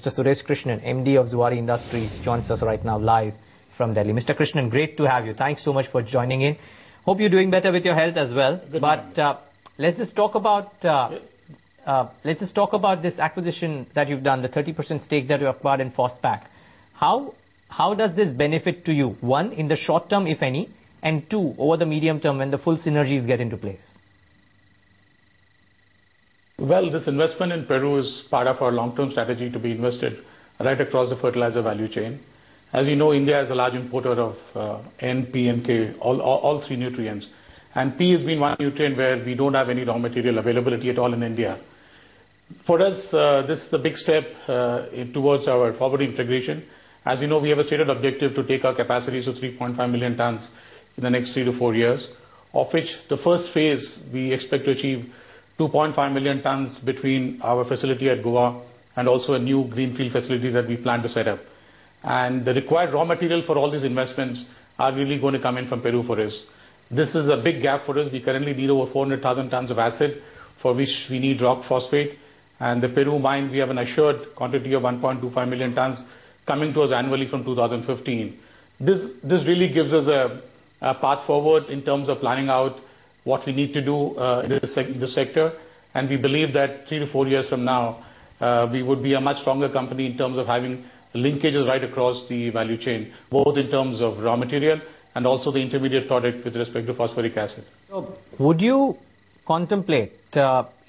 Mr. Suresh Krishnan, MD of Zuari Industries, joins us right now live from Delhi. Mr. Krishnan, great to have you. Thanks so much for joining in. Hope you're doing better with your health as well. Let's just talk about this acquisition that you've done, the 30% stake that you acquired in Fospac. How does this benefit to you? One, in the short term, if any, and two, over the medium term when the full synergies get into place? Well, this investment in Peru is part of our long-term strategy to be invested right across the fertilizer value chain. As you know, India is a large importer of N, P and K, all three nutrients. And P has been one nutrient where we don't have any raw material availability at all in India. For us, this is a big step towards our forward integration. As you know, we have a stated objective to take our capacities to 3.5 million tons in the next 3 to 4 years, of which the first phase we expect to achieve 2.5 million tons between our facility at Goa and also a new greenfield facility that we plan to set up. And the required raw material for all these investments are really going to come in from Peru for us. This is a big gap for us. We currently need over 400,000 tons of acid, for which we need rock phosphate. And the Peru mine, we have an assured quantity of 1.25 million tons coming to us annually from 2015. This really gives us a path forward in terms of planning out what we need to do in this sector. And we believe that 3 to 4 years from now, we would be a much stronger company in terms of having linkages right across the value chain, both in terms of raw material and also the intermediate product with respect to phosphoric acid. So, would you contemplate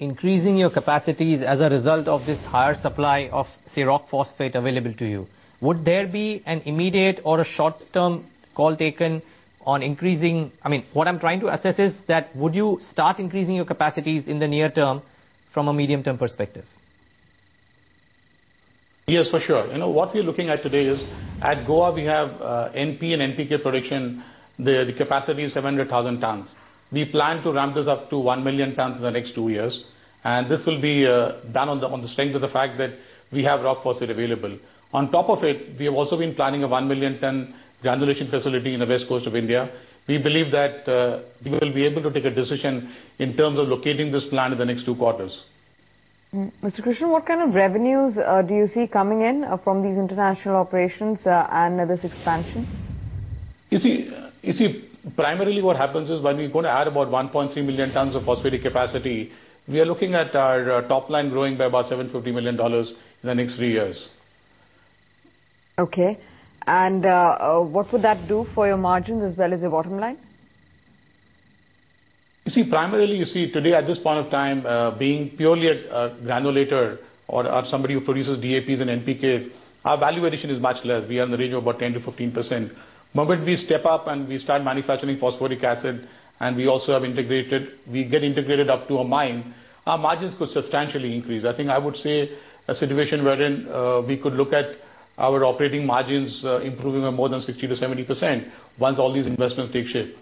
increasing your capacities as a result of this higher supply of, say, rock phosphate available to you? Would there be an immediate or a short-term call taken on increasing? I mean, what I'm trying to assess is that would you start increasing your capacities in the near term from a medium-term perspective? Yes, for sure. You know, what we're looking at today is, at Goa we have NP and NPK production, the capacity is 700,000 tons. We plan to ramp this up to 1 million tons in the next 2 years. And this will be done on the strength of the fact that we have rock phosphate available. On top of it, we have also been planning a 1 million ton granulation facility in the west coast of India. We believe that we will be able to take a decision in terms of locating this plant in the next 2 quarters. Mr. Krishnan, what kind of revenues do you see coming in from these international operations and this expansion? You see, primarily what happens is when we're going to add about 1.3 million tons of phosphatic capacity, we are looking at our top line growing by about $750 million in the next 3 years. Okay. And what would that do for your margins as well as your bottom line? You see, primarily, today at this point of time, being purely a granulator or somebody who produces DAPs and NPK, our value addition is much less. We are in the range of about 10 to 15%. But we step up and we start manufacturing phosphoric acid, and we also have we get integrated up to a mine, our margins could substantially increase. I think I would say a situation wherein we could look at our operating margins improving by more than 60 to 70% once all these investments take shape.